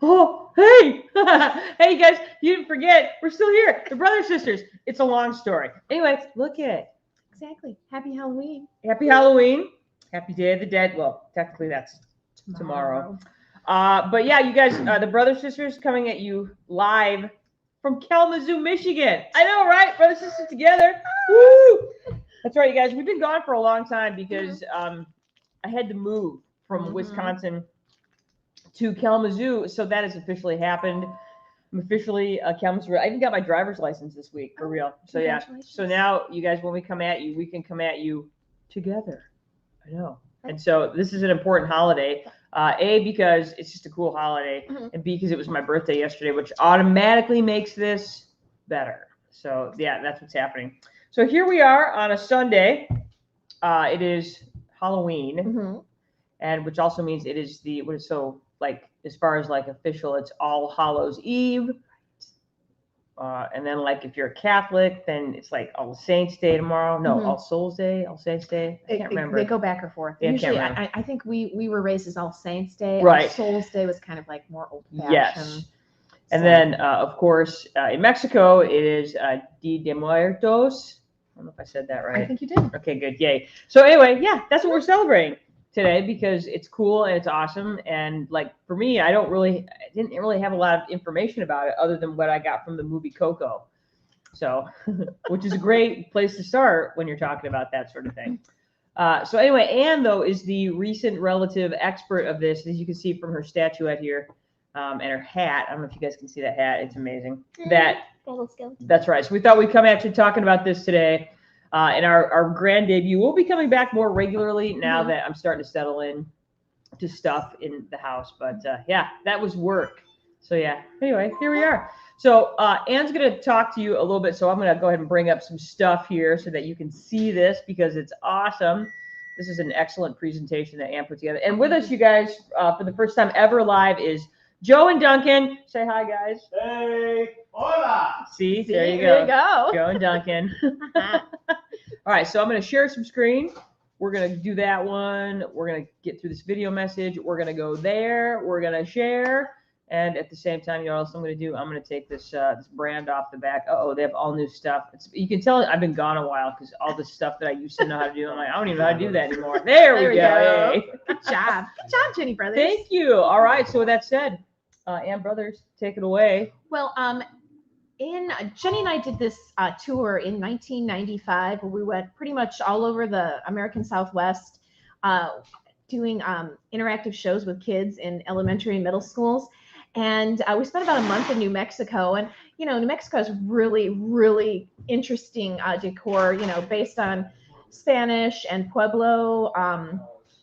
Oh, hey! Hey, guys, you didn't forget. We're still here. The brothers sisters. It's a long story. Anyway, look at it. Exactly. Happy Halloween. Happy Halloween. Happy Day of the Dead. Well, technically that's tomorrow. But yeah, you guys, the brothers sisters coming at you live from Kalamazoo, Michigan. I know, right? Brothers sisters together. Woo! That's right, you guys. We've been gone for a long time because I had to move from Wisconsin to Kalamazoo, so that has officially happened. I'm officially Kalamazoo. I even got my driver's license this week, for real. So yeah. So now, you guys, when we come at you, we can come at you together. I know. And so this is an important holiday. A, because it's just a cool holiday, and B, because it was my birthday yesterday, which automatically makes this better. So yeah, that's what's happening. So here we are on a Sunday. It is Halloween, and which also means it is the what is so like as far as like official, it's All Hallows Eve. And then like if you're a Catholic, then it's like All Saints Day tomorrow. No, All Souls Day, All Saints Day. I can't remember. They go back or forth. Yeah, Usually, I think we were raised as All Saints Day. Right. All Souls Day was kind of like more old fashioned. Yes. And then, of course, in Mexico, it is Dia de Muertos. I don't know if I said that right. I think you did. Okay, good. Yay. So anyway, yeah, that's what we're celebrating today because it's cool and it's awesome. And like for me, I didn't really have a lot of information about it other than what I got from the movie Coco. So, which is a great place to start when you're talking about that sort of thing. So anyway, Anne, though, is the recent relative expert of this, as you can see from her statuette here. And her hat. I don't know if you guys can see that hat. It's amazing. That's right. So we thought we'd come at you talking about this today. And our grand debut. We'll be coming back more regularly now that I'm starting to settle in to stuff in the house. But yeah, that was work. So yeah. Anyway, here we are. So Anne's going to talk to you a little bit. So I'm going to go ahead and bring up some stuff here so that you can see this because it's awesome. This is an excellent presentation that Anne put together. And with us, you guys, for the first time ever live is Joe and Duncan. Say hi, guys. Hey, hola. See, there you go. There you go. Joe and Duncan. All right, so I'm going to share some screen. We're going to do that one. We're going to get through this video message. We're going to go there. We're going to share. And at the same time, you know what else I'm going to do? I'm going to take this this brand off the back. Uh-oh, they have all new stuff. You can tell I've been gone a while because all the stuff that I used to know how to do, I'm like, I don't even know how to do that anymore. There we go. Hey. Good job. Good job, Jenny Brothers. Thank you. All right, so with that said, Ann Brothers, take it away. Well, Jenny and I did this tour in 1995 where we went pretty much all over the American Southwest doing interactive shows with kids in elementary and middle schools. And we spent about a month in New Mexico. And, you know, New Mexico is really, really interesting decor, you know, based on Spanish and Pueblo.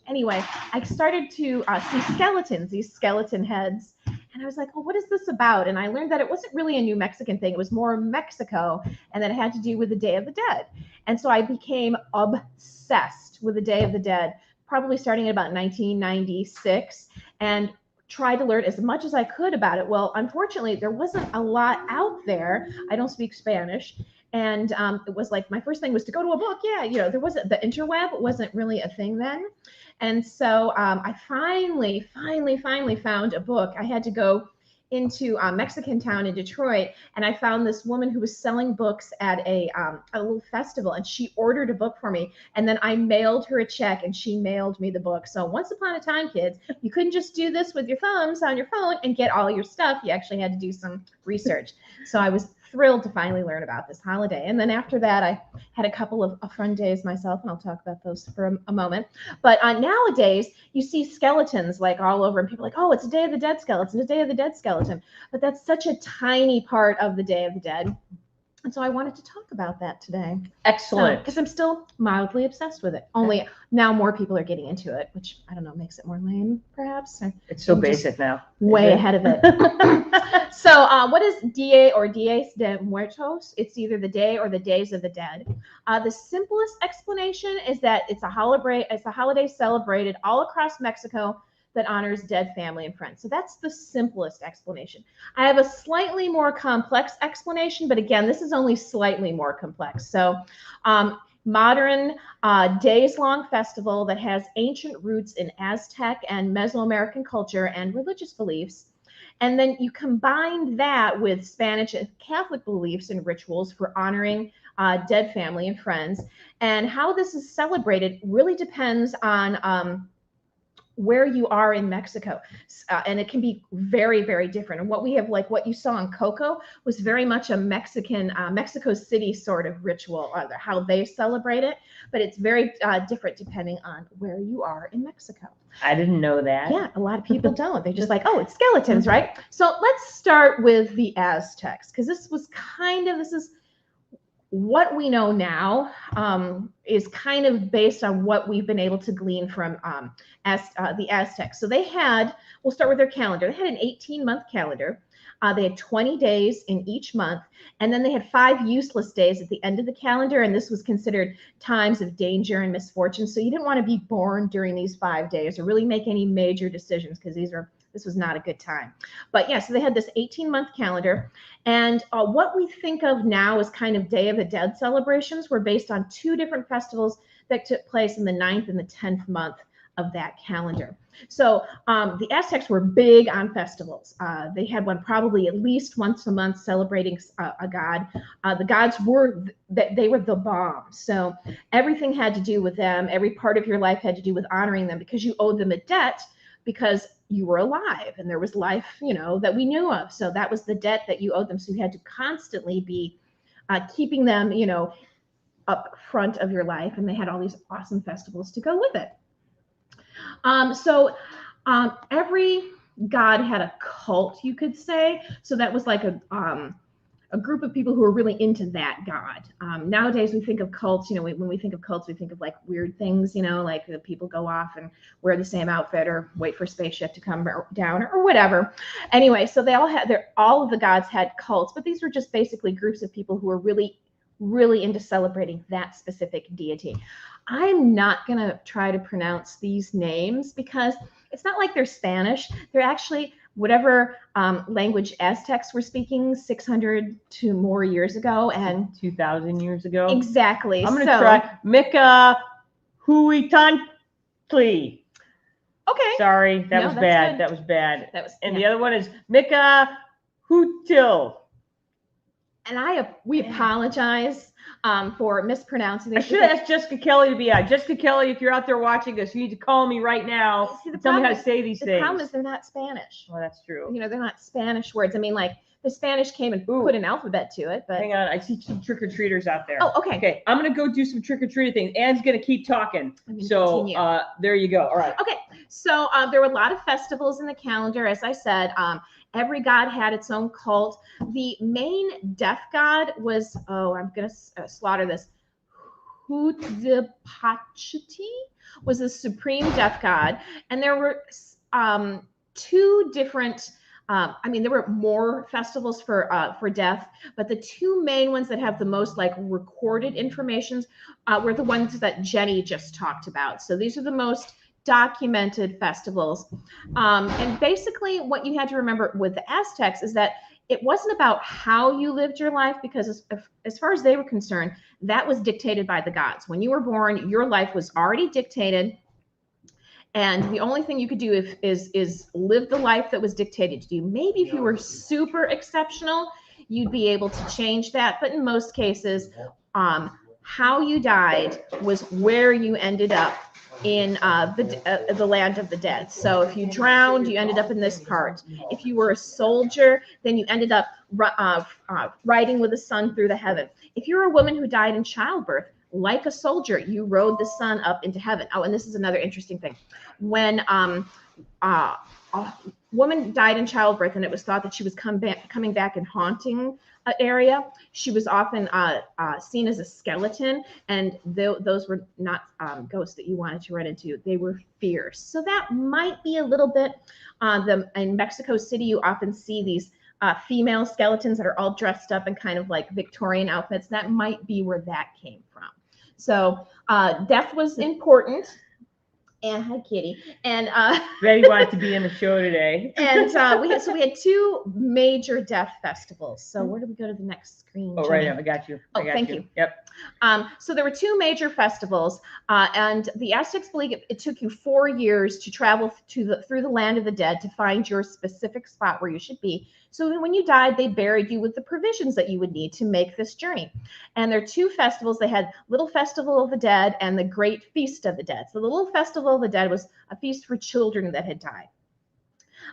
Anyway, I started to see skeletons, these skeleton heads. And I was like, well, what is this about? And I learned that it wasn't really a New Mexican thing. It was more Mexico, and that it had to do with the Day of the Dead. And so I became obsessed with the Day of the Dead, probably starting at about 1996, and tried to learn as much as I could about it. Well, unfortunately, there wasn't a lot out there. I don't speak Spanish. And it was like my first thing was to go to a book. Yeah, you know, there wasn't the interweb wasn't really a thing then. And so I finally found a book. I had to go into Mexican town in Detroit, and I found this woman who was selling books at a little festival, and she ordered a book for me, and then I mailed her a check, and she mailed me the book. So once upon a time, kids, you couldn't just do this with your thumbs on your phone and get all your stuff. You actually had to do some research. So I was thrilled to finally learn about this holiday. And then after that, I had a couple of fun days myself, and I'll talk about those for a moment. But nowadays, you see skeletons like all over, and people are like, oh, it's a Day of the Dead skeleton, a Day of the Dead skeleton. But that's such a tiny part of the Day of the Dead. And so I wanted to talk about that today. Excellent. Because I'm still mildly obsessed with it. Only now more people are getting into it, which I don't know, makes it more lame, perhaps. It's so basic now. Way ahead of it. So what is Dia or Dies de Muertos? It's either the day or the days of the dead. The simplest explanation is that it's a holiday celebrated all across Mexico that honors dead family and friends. So that's the simplest explanation. I have a slightly more complex explanation, but again, this is only slightly more complex. So modern days-long festival that has ancient roots in Aztec and Mesoamerican culture and religious beliefs. And then you combine that with Spanish and Catholic beliefs and rituals for honoring dead family and friends. And how this is celebrated really depends on where you are in Mexico. And it can be very, very different. And what we have, like what you saw in Coco, was very much a Mexican, Mexico City sort of ritual, how they celebrate it. But it's very different depending on where you are in Mexico. I didn't know that. Yeah, a lot of people don't. They're just like, oh, it's skeletons, right? So let's start with the Aztecs, because this is what we know now is kind of based on what we've been able to glean from the Aztecs. So we'll start with their calendar. They had an 18-month calendar. They had 20 days in each month, and then they had 5 useless days at the end of the calendar, and this was considered times of danger and misfortune. So you didn't want to be born during these 5 days or really make any major decisions, because this was not a good time. But yeah, so they had this 18-month calendar, and what we think of now as kind of Day of the Dead celebrations were based on 2 different festivals that took place in the 9th and the 10th month of that calendar. So the Aztecs were big on festivals. They had one probably at least once a month celebrating a god. The gods they were the bomb. So everything had to do with them. Every part of your life had to do with honoring them, because you owed them a debt, because you were alive and there was life, that we knew of. So that was the debt that you owed them. So you had to constantly be keeping them, up front of your life. And they had all these awesome festivals to go with it. Every god had a cult, you could say. So that was like a group of people who were really into that god. Nowadays we think of cults, when we think of cults, we think of like weird things, like the people go off and wear the same outfit or wait for a spaceship to come down or whatever. Anyway, so all of the gods had cults, but these were just basically groups of people who were really, really into celebrating that specific deity. I'm not going to try to pronounce these names because it's not like they're Spanish. They're actually whatever language Aztecs were speaking 600 to more years ago, and 2,000 years ago. Exactly. I'm going to try Mika Huitantli. Okay. Sorry, that was bad. Good. That was bad. And the other one is Mika Hutil. And we apologize for mispronouncing these. I should ask Jessica Kelly to be out. Jessica Kelly, if you're out there watching us, you need to call me right now. Tell me how to say these things. The problem is they're not Spanish. Well, that's true. They're not Spanish words. I mean, like the Spanish came and put an alphabet to it. But hang on, I see some trick-or-treaters out there. Oh, okay. Okay, I'm going to go do some trick-or-treating things. Anne's going to keep talking. So there you go. All right. Okay, so there were a lot of festivals in the calendar. As I said, every god had its own cult. The main death god was, I'm going to slaughter this, Huitzilopochtli was the supreme death god. And there were 2 different, there were more festivals for death, but the 2 main ones that have the most like recorded information were the ones that Jenny just talked about. So these are the most documented festivals. And basically what you had to remember with the Aztecs is that it wasn't about how you lived your life, because as far as they were concerned, that was dictated by the gods. When you were born, your life was already dictated. And the only thing you could do is live the life that was dictated to you. Maybe if you were super exceptional, you'd be able to change that. But in most cases, how you died was where you ended up in the land of the dead. So if you drowned, you ended up in this part. If you were a soldier, then you ended up riding with the sun through the heaven. If you're a woman who died in childbirth, like a soldier, you rode the sun up into heaven. Oh, and this is another interesting thing. When a woman died in childbirth and it was thought that she was coming back and haunting an area, she was often seen as a skeleton, and those were not ghosts that you wanted to run into. They were fierce. So that might be a little bit, in Mexico City, you often see these female skeletons that are all dressed up in kind of like Victorian outfits. That might be where that came from. So death was important. And hi, Kitty. And Betty wanted to be in the show today. And we had 2 major death festivals. So where do we go to the next screen? Oh, right now, I got you. Thank you. Yep. So there were two major festivals, and the Aztecs believe it took you 4 years to travel through the land of the dead to find your specific spot where you should be. So that when you died, they buried you with the provisions that you would need to make this journey. And there are two festivals. They had Little Festival of the Dead and the Great Feast of the Dead. So the Little Festival of the Dead was a feast for children that had died.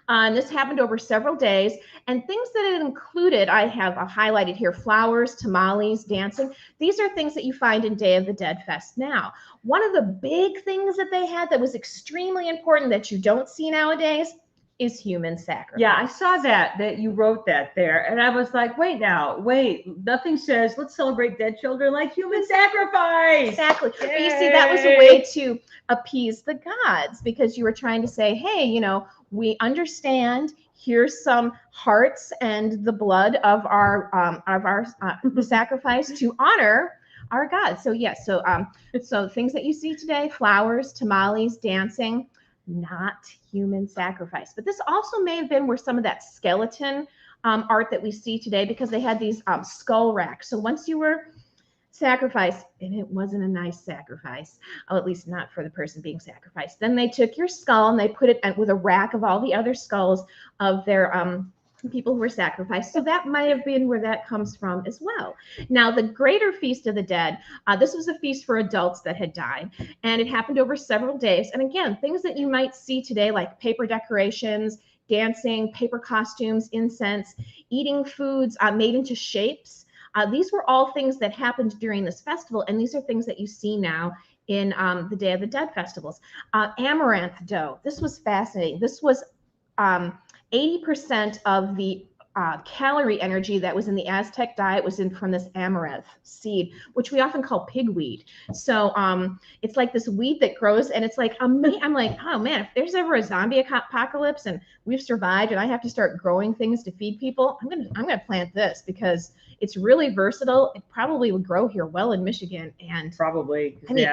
And this happened over several days, and things that it included, I have highlighted here: flowers, tamales, dancing. These are things that you find in Day of the Dead Fest now. One of the big things that they had that was extremely important that you don't see nowadays is human sacrifice. Yeah, I saw that you wrote that there, and I was like, wait, nothing says let's celebrate dead children like human sacrifice. Exactly. Yay. But you see, that was a way to appease the gods, because you were trying to say, hey, we understand. Here's some hearts and the blood of the sacrifice to honor our gods. So yes, so things that you see today: flowers, tamales, dancing, not human sacrifice. But this also may have been where some of that skeleton art that we see today, because they had these skull racks. So once you were sacrificed, and it wasn't a nice sacrifice, at least not for the person being sacrificed, then they took your skull and they put it with a rack of all the other skulls of their people who were sacrificed. So that might have been where that comes from as well. Now, the Greater Feast of the Dead, this was a feast for adults that had died, and it happened over several days. And again, things that you might see today, like paper decorations, dancing, paper costumes, incense, eating foods made into shapes. These were all things that happened during this festival, and these are things that you see now in the Day of the Dead festivals. Amaranth dough. This was fascinating. This was 80% of the calorie energy that was in the Aztec diet was from this amaranth seed, which we often call pigweed. So it's like this weed that grows, and it's like, I'm like, oh man, if there's ever a zombie apocalypse and we've survived and I have to start growing things to feed people, I'm gonna plant this, because it's really versatile. It probably would grow here well in Michigan. And probably, I mean,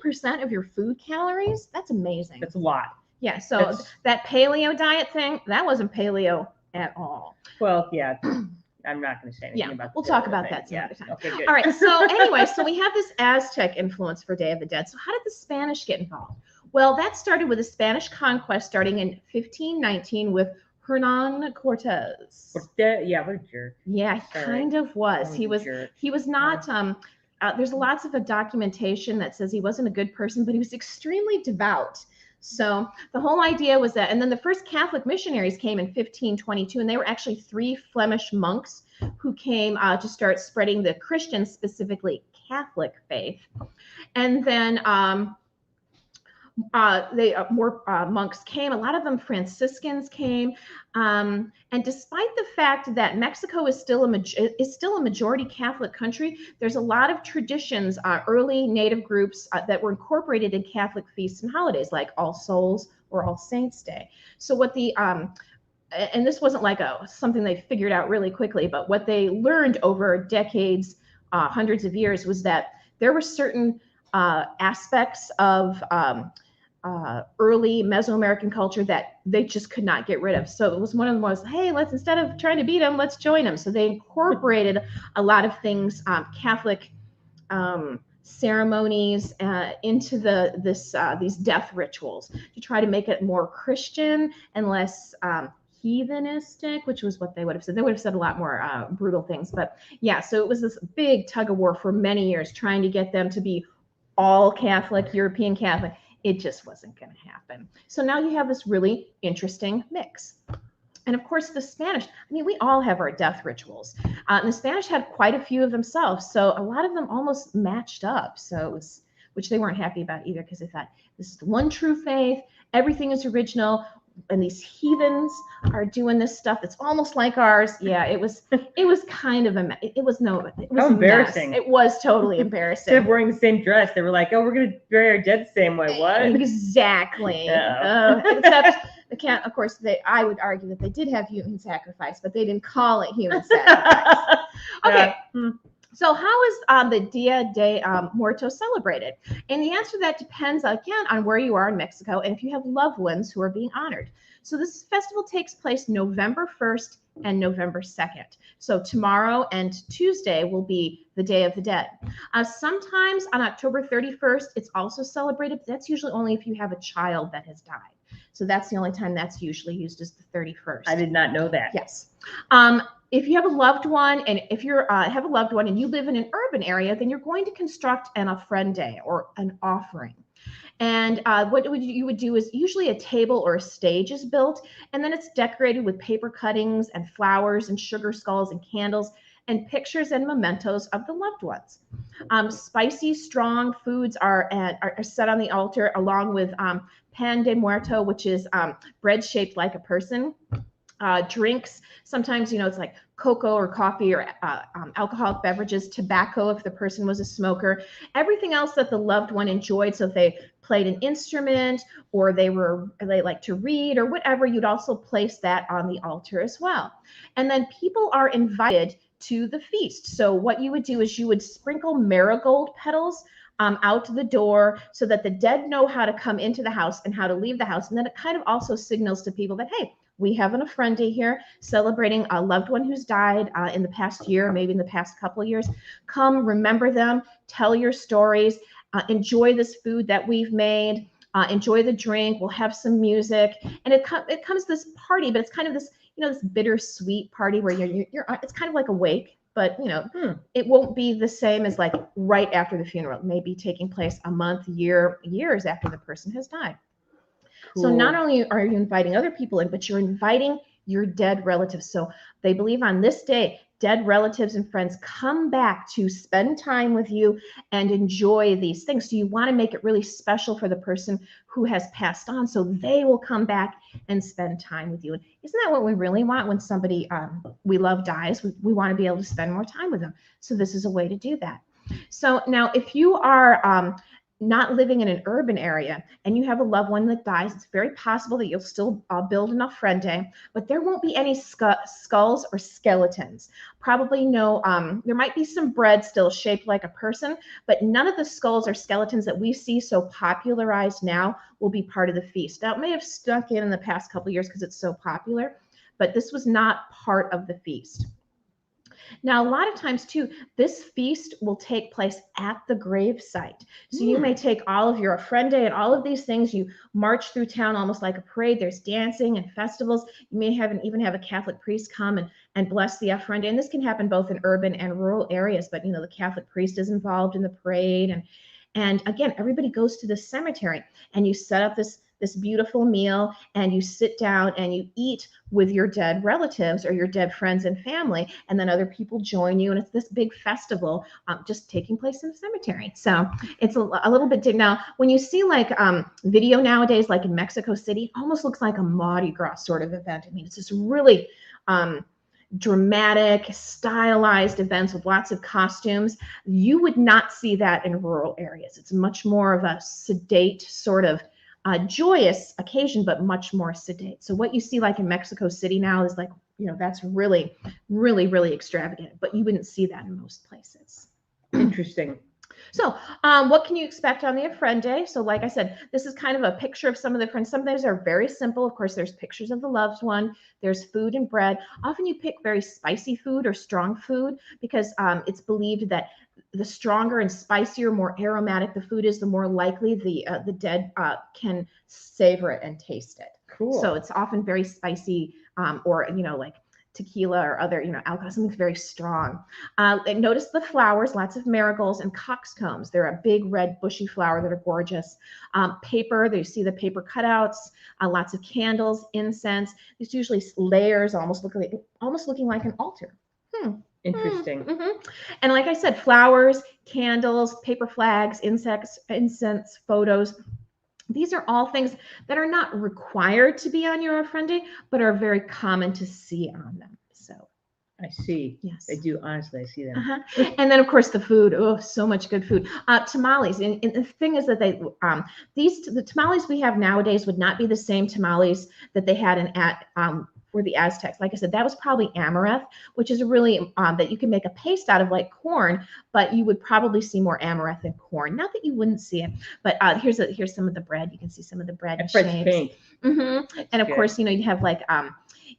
80% of your food calories, that's amazing. That's a lot. Yeah, so that paleo diet thing, that wasn't paleo at all. Well, yeah, I'm not going to say anything about that. We'll talk about that some other time. Okay, good. All right, so anyway, so we have this Aztec influence for Day of the Dead. So how did the Spanish get involved? Well, that started with the Spanish conquest starting in 1519 with Hernan Cortez. Yeah, what a jerk. Yeah, he kind of was. He was not, there's lots of documentation that says he wasn't a good person, but he was extremely devout. So the whole idea was that, and then the first Catholic missionaries came in 1522, and they were actually 3 Flemish monks who came to start spreading the Christian, specifically Catholic faith. And then more monks came. A lot of them Franciscans came, and despite the fact that Mexico is still a majority Catholic country, there's a lot of traditions, early Native groups that were incorporated in Catholic feasts and holidays, like All Souls or All Saints Day. So what the and this wasn't like something they figured out really quickly, but what they learned over decades, hundreds of years, was that there were certain aspects of early Mesoamerican culture that they just could not get rid of. So it was one of them was, hey, let's, instead of trying to beat them, let's join them. So they incorporated a lot of things, Catholic ceremonies into these death rituals to try to make it more Christian and less heathenistic, which was what they would have said. They would have said a lot more brutal things. But yeah, so it was this big tug of war for many years, trying to get them to be all Catholic, European Catholic. It just wasn't going to happen. So now you have this really interesting mix. And of course, the Spanish, I mean, we all have our death rituals. And the Spanish had quite a few of themselves. So a lot of them almost matched up. So it was, which they weren't happy about either, because they thought, this is the one true faith. Everything is original. And these heathens are doing this stuff that's almost like ours. Yeah, it was kind of it was embarrassing. It was totally embarrassing. Instead of wearing the same dress, they were like, oh, we're going to bury our dead the same way. What? Exactly. Except of course, I would argue that they did have human sacrifice, but they didn't call it human sacrifice. Okay. Yeah. So how is the Dia de Muertos celebrated? And the answer to that depends, again, on where you are in Mexico and if you have loved ones who are being honored. So this festival takes place November 1st and November 2nd. So tomorrow and Tuesday will be the Day of the Dead. Sometimes on October 31st, it's also celebrated, but that's usually only if you have a child that has died. So that's the only time that's usually used, is the 31st. I did not know that. Yes. If you have a loved one, and if you have a loved one and you live in an urban area, then you're going to construct an ofrende, or an offering. And what you would do is usually a table or a stage is built, and then it's decorated with paper cuttings and flowers and sugar skulls and candles and pictures and mementos of the loved ones. Spicy, strong foods are set on the altar, along with pan de muerto, which is bread shaped like a person. Drinks, sometimes, it's like cocoa or coffee or alcoholic beverages, tobacco if the person was a smoker, everything else that the loved one enjoyed. So if they played an instrument, or they like to read, or whatever, you'd also place that on the altar as well. And then people are invited to the feast. So what you would do is you would sprinkle marigold petals out the door, so that the dead know how to come into the house and how to leave the house. And then it kind of also signals to people that, hey, we have an ofrende here celebrating a loved one who's died in the past year, maybe in the past couple of years. Come, remember them, tell your stories, enjoy this food that we've made, enjoy the drink. We'll have some music, and it comes this party, but it's kind of this, this bittersweet party where you're it's kind of like a wake, but it won't be the same as like right after the funeral. It may be taking place a month, years after the person has died. Cool. So not only are you inviting other people in, but you're inviting your dead relatives. So they believe on this day, dead relatives and friends come back to spend time with you and enjoy these things. So you want to make it really special for the person who has passed on, so they will come back and spend time with you. And isn't that what we really want when somebody we love dies? We want to be able to spend more time with them. So this is a way to do that. So now, if you are not living in an urban area and you have a loved one that dies, it's very possible that you'll still build an ofrende, but there won't be any skulls or skeletons. Probably no, there might be some bread still shaped like a person, but none of the skulls or skeletons that we see so popularized now will be part of the feast. Now, it may have stuck in the past couple of years because it's so popular, but this was not part of the feast. Now, a lot of times too, this feast will take place at the grave site. So you may take all of your ofrende and all of these things, you march through town almost like a parade. There's dancing and festivals. You may even have a Catholic priest come and bless the ofrende. And this can happen both in urban and rural areas, but the Catholic priest is involved in the parade. And again, everybody goes to the cemetery, and you set up this beautiful meal, and you sit down and you eat with your dead relatives or your dead friends and family, and then other people join you, and it's this big festival just taking place in the cemetery. So it's a little bit different. Now, when you see like video nowadays, like in Mexico City, it almost looks like a Mardi Gras sort of event. I mean, it's this really dramatic, stylized events with lots of costumes. You would not see that in rural areas. It's much more of a sedate sort of joyous occasion, but much more sedate. So what you see like in Mexico City now is like, that's really, really, really extravagant, but you wouldn't see that in most places. Interesting. So what can you expect on the ofrende? So like I said, this is kind of a picture of some of the friends. Some of those are very simple. Of course, there's pictures of the loved one. There's food and bread. Often you pick very spicy food or strong food because it's believed that the stronger and spicier, more aromatic the food is, the more likely the dead can savor it and taste it. Cool. So it's often very spicy or, like tequila or other, alcohol, something very strong. And notice the flowers, lots of marigolds and coxcombs. They're a big red bushy flower that are gorgeous. Paper, you see the paper cutouts, lots of candles, incense. There's usually layers, almost looking like an altar. Interesting. And like I said, flowers, candles, paper flags, incense, photos. These are all things that are not required to be on your ofrende, but are very common to see on them. So I see. Yes. I do. Honestly, I see them. And then, of course, the food. Oh, so much good food. Tamales. And the thing is that the tamales we have nowadays would not be the same tamales that they had were the Aztecs. Like I said, that was probably amaranth, which is really that you can make a paste out of like corn, but you would probably see more amaranth than corn. Not that you wouldn't see it, but here's some of the bread. You can see some of the bread And shapes. French pink. And of course, you know, you have like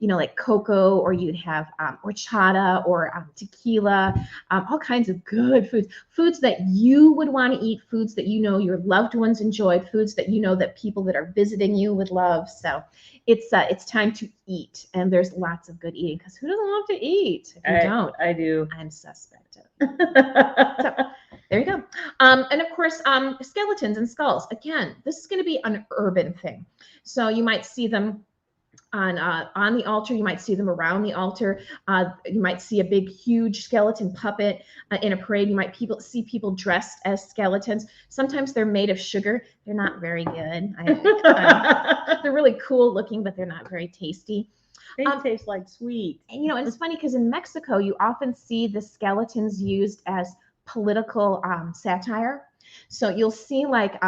like cocoa, or you'd have horchata or tequila, all kinds of good foods that you would want to eat, foods that you know your loved ones enjoyed, foods that you know that people that are visiting you would love. So it's time to eat, and there's lots of good eating, because who doesn't love to eat? If you don't, I do. I'm suspect of. So there you go. And of course, skeletons and skulls. Again, this is going to be an urban thing, so you might see them on the altar. You might see them around the altar. You might see a big, huge skeleton puppet in a parade. You might see people dressed as skeletons. Sometimes they're made of sugar. They're not very good. They're really cool looking, but they're not very tasty. They taste like sweet. And, and it's funny because in Mexico, you often see the skeletons used as political satire. So you'll see like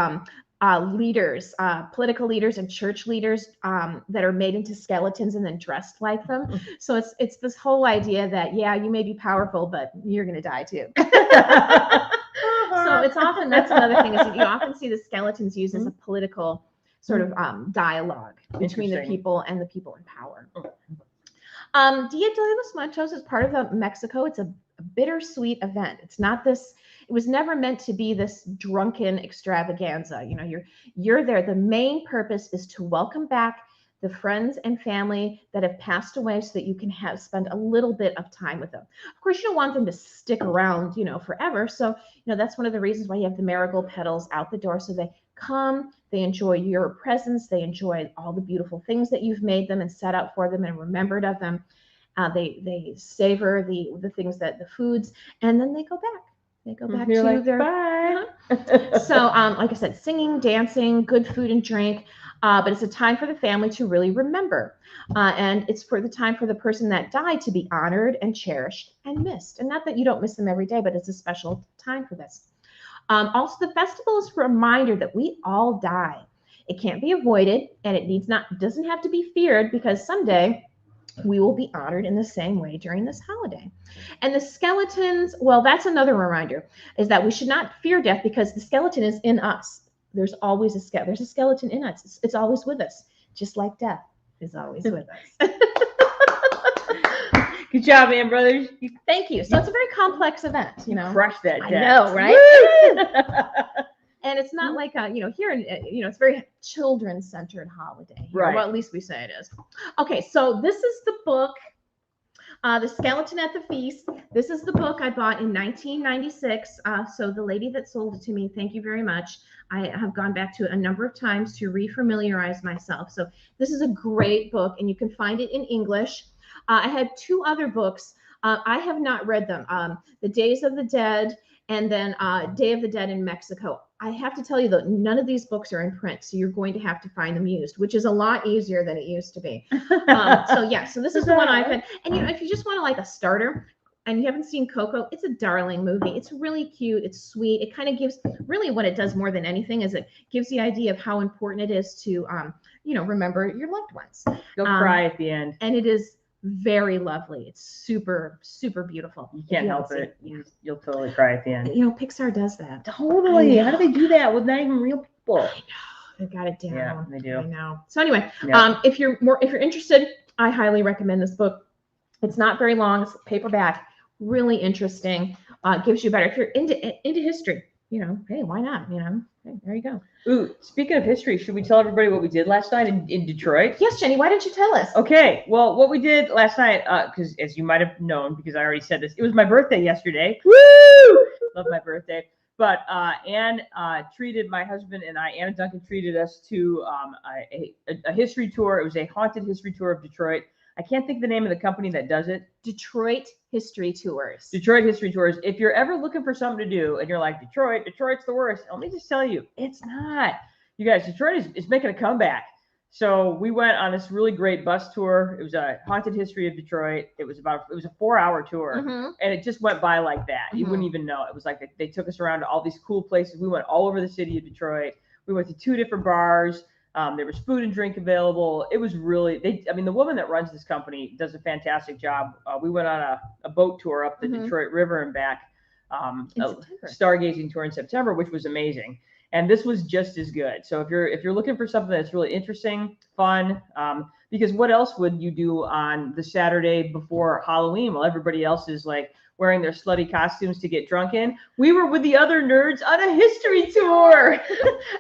leaders, political leaders and church leaders that are made into skeletons and then dressed like them. So it's this whole idea that, yeah, you may be powerful, but you're going to die too. So it's often, that's another thing, is that you often see the skeletons used as a political sort of dialogue between the people and the people in power. Dia de los Muertos is part of Mexico. It's a bittersweet event. It's not this, it was never meant to be this drunken extravaganza. You know, you're there. The main purpose is to welcome back the friends and family that have passed away, so that you can spend a little bit of time with them. Of course, you don't want them to stick around, forever. So, that's one of the reasons why you have the marigold petals out the door. So they come, they enjoy your presence, they enjoy all the beautiful things that you've made them and set out for them and remembered of them. They savor the things, the foods, and then they go back. They go back to their bye. So, like I said, singing, dancing, good food and drink, but it's a time for the family to really remember, and it's for the time for the person that died to be honored and cherished and missed. And not that you don't miss them every day, but it's a special time for this. Also, the festival is a reminder that we all die. It can't be avoided, and it doesn't have to be feared, because someday we will be honored in the same way during this holiday. And the skeletons, well, that's another reminder, is that we should not fear death, because the skeleton is in us. There's always there's a skeleton in us. It's always with us, just like death is always with us. Good job, man, brothers. Thank you. So it's a very complex event, Crushed that death. I know, right? And it's not like here in it's very children-centered holiday. Right. Well, at least we say it is. Okay, so this is the book, The Skeleton at the Feast. This is the book I bought in 1996. So the lady that sold it to me, thank you very much. I have gone back to it a number of times to refamiliarize myself. So this is a great book, and you can find it in English. I had two other books. I have not read them. The Days of the Dead, and then Day of the Dead in Mexico. I have to tell you, though, none of these books are in print, so you're going to have to find them used, which is a lot easier than it used to be. So this is the one I've been. And if you just want like a starter, and you haven't seen Coco, it's a darling movie. It's really cute. It's sweet. It kind of gives, really what it does more than anything is it gives the idea of how important it is to, remember your loved ones. You'll cry at the end. And it is very lovely. It's super, super beautiful. You can't help it. You'll totally cry at the end. Pixar does that. Totally. How do they do that with not even real people? I know. They've got it down. Yeah, they do. I know. So anyway, Yeah. if you're interested, I highly recommend this book. It's not very long. It's paperback. Really interesting. Gives you better. If you're into history, hey, why not? Hey, there you go. Ooh, speaking of history, should we tell everybody what we did last night in Detroit? Yes, Jenny, why don't you tell us? Okay, well, what we did last night, because as you might have known, because I already said this, it was my birthday yesterday. Woo! Love my birthday. But Anne treated my husband and I, Anna Duncan, treated us to a history tour. It was a haunted history tour of Detroit. I can't think of the name of the company that does it. Detroit History Tours. Detroit History Tours. If you're ever looking for something to do and you're like, Detroit's the worst, let me just tell you, it's not. You guys, Detroit is making a comeback. So we went on this really great bus tour. It was a haunted history of Detroit. It was a 4-hour tour, and it just went by like that. You wouldn't even know. It was like they took us around to all these cool places. We went all over the city of Detroit. We went to 2 different bars. There was food and drink available. It was really, the woman that runs this company does a fantastic job. We went on a boat tour up the Detroit River and back, a stargazing tour in September, which was amazing. And this was just as good. So if you're looking for something that's really interesting, fun, because what else would you do on the Saturday before Halloween while everybody else is like wearing their slutty costumes to get drunk in? We were with the other nerds on a history tour.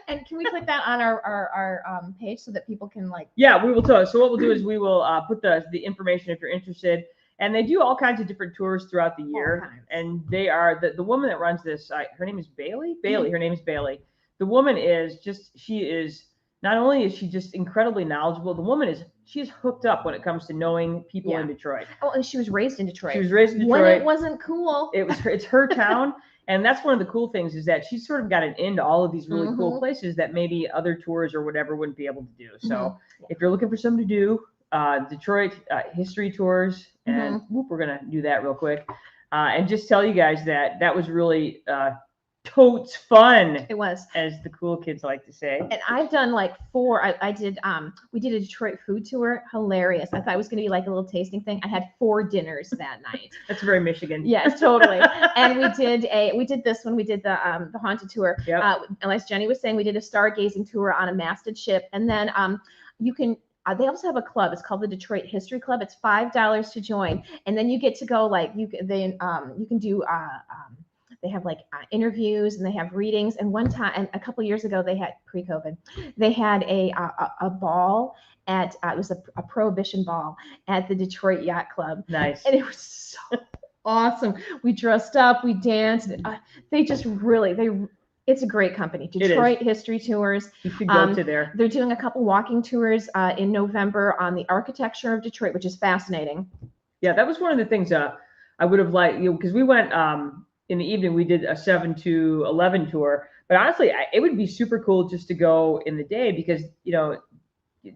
And can we put that on our page so that people can like? Yeah, we will tell. So what we'll do is we will put the information if you're interested. And they do all kinds of different tours throughout the year. And they are the woman that runs this. Her name is Bailey. Her name is Bailey. The woman is not only is she just incredibly knowledgeable, the woman she's hooked up when it comes to knowing people in Detroit. Oh, and she was raised in Detroit. She was raised in Detroit. When it wasn't cool. It's her town. And that's one of the cool things is that she's sort of got an end to all of these really cool places that maybe other tours or whatever wouldn't be able to do. So if you're looking for something to do, Detroit history tours, and we're going to do that real quick. And just tell you guys that was really totes fun. It was, as the cool kids like to say. And I've done like 4. We did a Detroit food tour. Hilarious. I thought it was going to be like a little tasting thing. I had 4 dinners that night. That's very Michigan. Yes, totally. And we did this when we did the haunted tour. Yep. And as Jenny was saying, we did a stargazing tour on a masted ship, and then you can. They also have a club. It's called the Detroit History Club. It's $5 to join, and then you get to go like you can do. They have like interviews and they have readings. And one time, and a couple years ago, they had pre-COVID, they had a ball at it was a prohibition ball at the Detroit Yacht Club. Nice. And it was so awesome. We dressed up, we danced. It's a great company. Detroit History Tours. You should go to there. They're doing a couple walking tours in November on the architecture of Detroit, which is fascinating. Yeah, that was one of the things I would have liked, because we went in the evening. We did a 7 to 11 tour, but honestly, it would be super cool just to go in the day because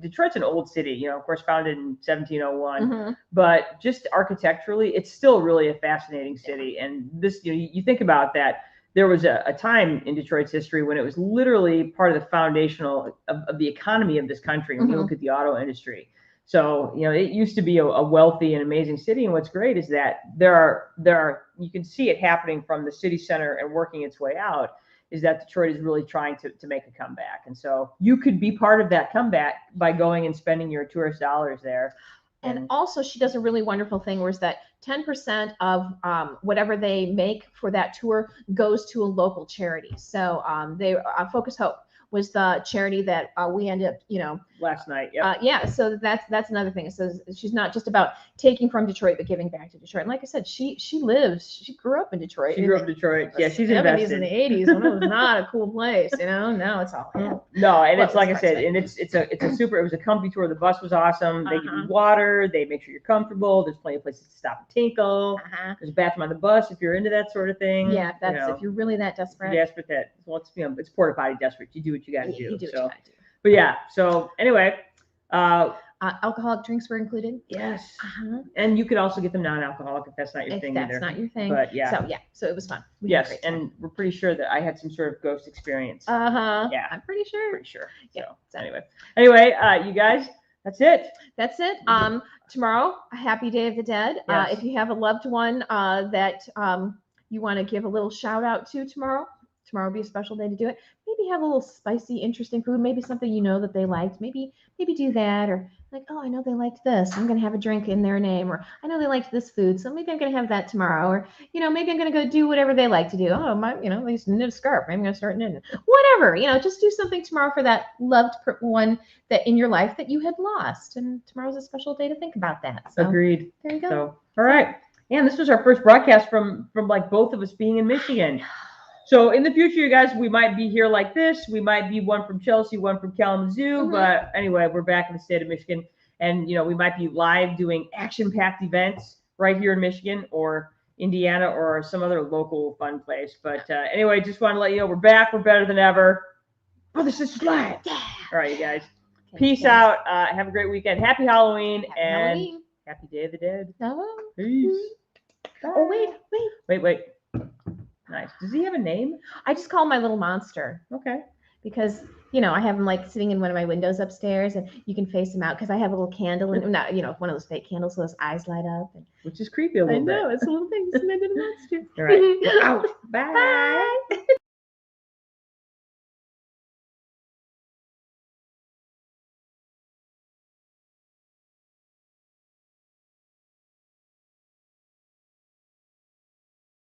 Detroit's an old city, of course, founded in 1701, but just architecturally, it's still really a fascinating city. And this, you think about that. There was a time in Detroit's history when it was literally part of the foundational of the economy of this country. When you look at the auto industry. So, it used to be a wealthy and amazing city. And what's great is that there are, you can see it happening from the city center and working its way out, is that Detroit is really trying to make a comeback. And so you could be part of that comeback by going and spending your tourist dollars there. And also she does a really wonderful thing where is that 10% of whatever they make for that tour goes to a local charity. So they Focus Hope was the charity that we ended up, last night. Yeah. So that's another thing. It says she's not just about taking from Detroit, but giving back to Detroit. And like I said, she grew up in Detroit. She grew up in Detroit. Yeah, she's 70s invested. and the 80s when it was not a cool place. Now it's all. No, and it's like I said, and it's a super. It was a comfy tour. The bus was awesome. They give you water. They make sure you're comfortable. There's plenty of places to stop and tinkle. There's a bathroom on the bus if you're into that sort of thing. Yeah, if you're really that desperate. Desperate that it's porta potty desperate. You do what you got to do. You do what you got to do. But yeah, so anyway, alcoholic drinks were included. Yes. And you could also get them non-alcoholic if that's not your thing either. If that's not your thing. But yeah. So it was fun. Yes, and we're pretty sure that I had some sort of ghost experience. Yeah. I'm pretty sure. Yeah. So anyway, you guys, that's it. That's it. Tomorrow, a happy Day of the Dead. Yes. If you have a loved one that you want to give a little shout out to tomorrow will be a special day to do it. Maybe have a little spicy, interesting food. Maybe something that they liked. Maybe do that, or like, oh, I know they liked this. I'm gonna have a drink in their name, or I know they liked this food, so maybe I'm gonna have that tomorrow, or maybe I'm gonna go do whatever they like to do. Oh, they used to knit a scarf. Maybe I'm gonna start knitting. Whatever, just do something tomorrow for that loved one that in your life that you had lost. And tomorrow's a special day to think about that. So, agreed. There you go. So, all right. And this was our first broadcast from like both of us being in Michigan. So in the future, you guys, we might be here like this. We might be one from Chelsea, one from Kalamazoo. But anyway, we're back in the state of Michigan. And, we might be live doing action-packed events right here in Michigan or Indiana or some other local fun place. But anyway, just want to let you know we're back. We're better than ever. Brother, sisters, live. Yeah. All right, you guys. Peace out. Have a great weekend. Happy Halloween. Happy Day of the Dead. Peace. Bye. Oh, wait. Wait. Nice. Does he have a name? I just call him my little monster. Okay. because I have him like sitting in one of my windows upstairs, and you can face him out because I have a little candle and not one of those fake candles, so his eyes light up. Which is creepy a little bit. I know, it's a little thing. It's a monster. All right. Out. Bye. Bye.